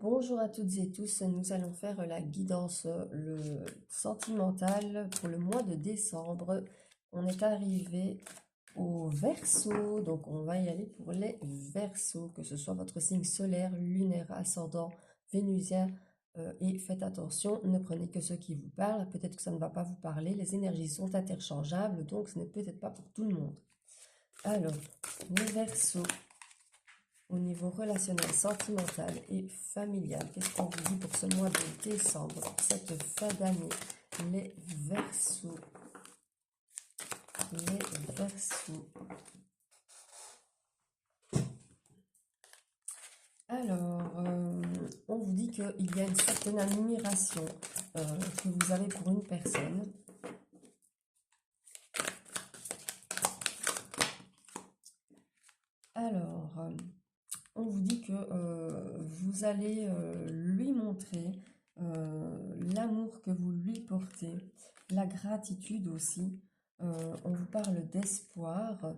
Bonjour à toutes et tous, nous allons faire la guidance le sentimental pour le mois de décembre. On est arrivé au Verseau, donc on va y aller pour les Verseaux, que ce soit votre signe solaire, lunaire, ascendant, vénusien. Et faites attention, ne prenez que ce qui vous parle, peut-être que ça ne va pas vous parler, les énergies sont interchangeables, donc ce n'est peut-être pas pour tout le monde. Alors, les Verseaux. Au niveau relationnel, sentimental et familial, qu'est-ce qu'on vous dit pour ce mois de décembre, pour cette fin d'année? Les Verseaux. Les Verseaux. Alors, on vous dit qu'il y a une certaine admiration que vous avez pour une personne. Alors, on vous dit que vous allez lui montrer l'amour que vous lui portez, la gratitude aussi. On vous parle d'espoir,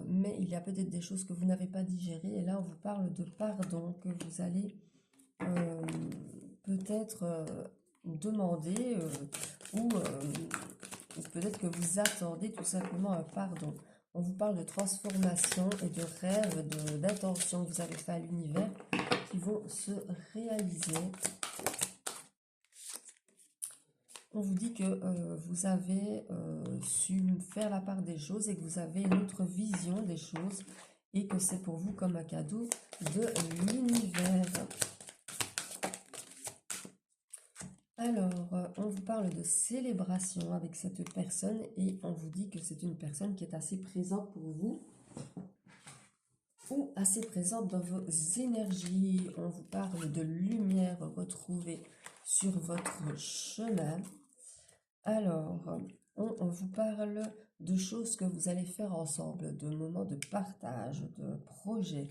mais il y a peut-être des choses que vous n'avez pas digérées. Et là, on vous parle de pardon que vous allez peut-être demander ou peut-être que vous attendez tout simplement un pardon. On vous parle de transformation et de rêves, d'intentions que vous avez fait à l'univers qui vont se réaliser. On vous dit que vous avez su faire la part des choses et que vous avez une autre vision des choses et que c'est pour vous comme un cadeau de l'univers. Alors, on vous parle de célébration avec cette personne et on vous dit que c'est une personne qui est assez présente pour vous ou assez présente dans vos énergies. On vous parle de lumière retrouvée sur votre chemin. Alors, on vous parle de choses que vous allez faire ensemble, de moments de partage, de projets.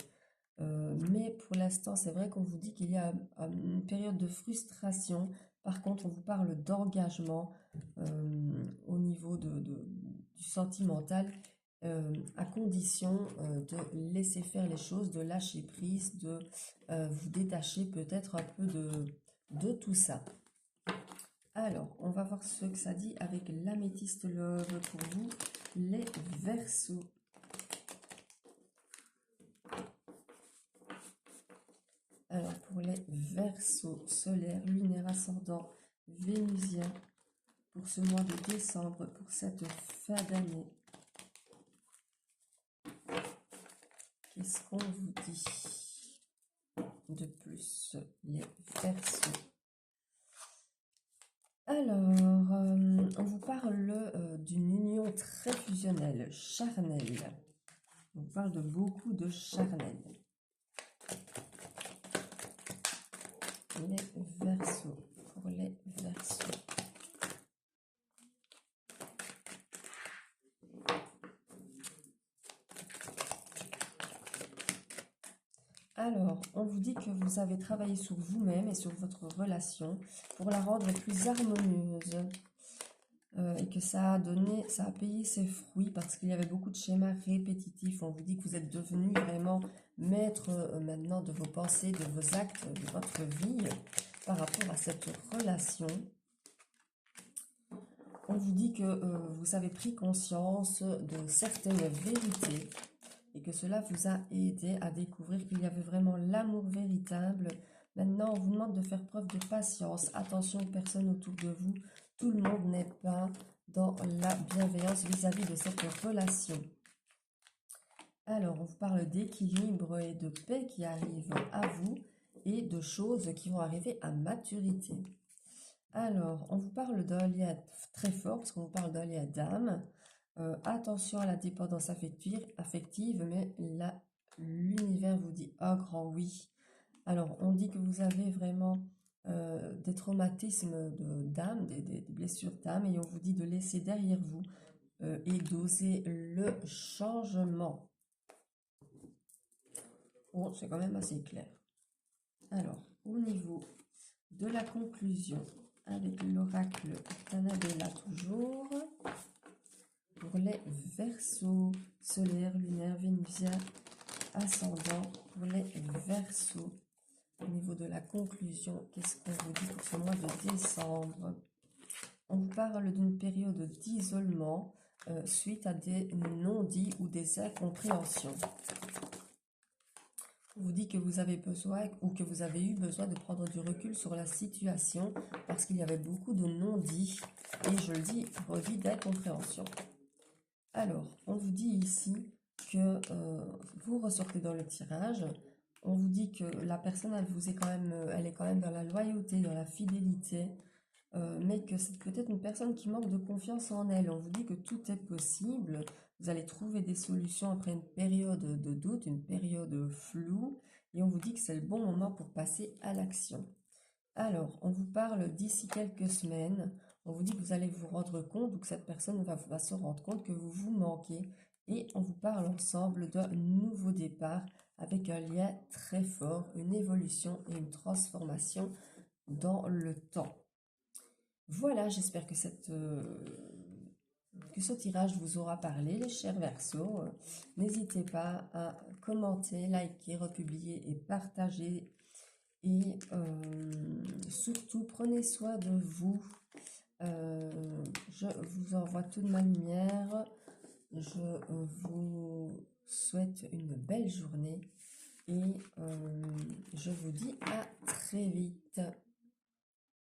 Mais pour l'instant, c'est vrai qu'on vous dit qu'il y a une période de frustration. Par contre, on vous parle d'engagement au niveau du sentimental, à condition de laisser faire les choses, de lâcher prise, de vous détacher peut-être un peu de tout ça. Alors, on va voir ce que ça dit avec l'améthyste love pour vous, les Verseaux. Alors, pour les Verseaux, solaire, lunaire, ascendant, vénusien, pour ce mois de décembre, pour cette fin d'année, qu'est-ce qu'on vous dit de plus, les Verseaux? Alors, on vous parle d'une union très fusionnelle, charnelle. On vous parle de beaucoup de charnel. Les Verseaux, pour les Verseaux. Alors, on vous dit que vous avez travaillé sur vous-même et sur votre relation pour la rendre plus harmonieuse et que ça a payé ses fruits parce qu'il y avait beaucoup de schémas répétitifs. On vous dit que vous êtes devenu vraiment maître maintenant de vos pensées, de vos actes, de votre vie par rapport à cette relation. On vous dit que vous avez pris conscience de certaines vérités et que cela vous a aidé à découvrir qu'il y avait vraiment l'amour véritable. Maintenant, on vous demande de faire preuve de patience. Attention aux personnes autour de vous. Tout le monde n'est pas dans la bienveillance vis-à-vis de cette relation. Alors, on vous parle d'équilibre et de paix qui arrivent à vous et de choses qui vont arriver à maturité. Alors, on vous parle d'un lien très fort, parce qu'on vous parle d'un lien d'âme. Attention à la dépendance affective, mais là, l'univers vous dit un grand oui. Alors, on dit que vous avez vraiment des traumatismes d'âme, des blessures d'âme, et on vous dit de laisser derrière vous et d'oser le changement. Bon, c'est quand même assez clair. Alors, au niveau de la conclusion, avec l'oracle d'Annabella toujours, pour les Verseaux, solaire, lunaire, vénusien, ascendant, pour les Verseaux, au niveau niveau de la conclusion, qu'est-ce qu'on vous dit pour ce mois de décembre? On vous parle d'une période d'isolement suite à des non-dits ou des incompréhensions. On vous dit que vous avez besoin ou que vous avez eu besoin de prendre du recul sur la situation parce qu'il y avait beaucoup de non-dits et je le dis, redit d'incompréhension. Alors, on vous dit ici que vous ressortez dans le tirage. On vous dit que la personne, elle est quand même dans la loyauté, dans la fidélité, mais que c'est peut-être une personne qui manque de confiance en elle. On vous dit que tout est possible. Vous allez trouver des solutions après une période de doute, une période floue, et on vous dit que c'est le bon moment pour passer à l'action. Alors, on vous parle d'ici quelques semaines. On vous dit que vous allez vous rendre compte, ou que cette personne va se rendre compte que vous vous manquez. Et on vous parle ensemble d'un nouveau départ avec un lien très fort, une évolution et une transformation dans le temps. Voilà, j'espère que ce tirage vous aura parlé, les chers Verseaux. N'hésitez pas à commenter, liker, republier et partager. Et surtout, prenez soin de vous. Je vous envoie toute ma lumière. Je vous souhaite une belle journée. Et je vous dis à très vite.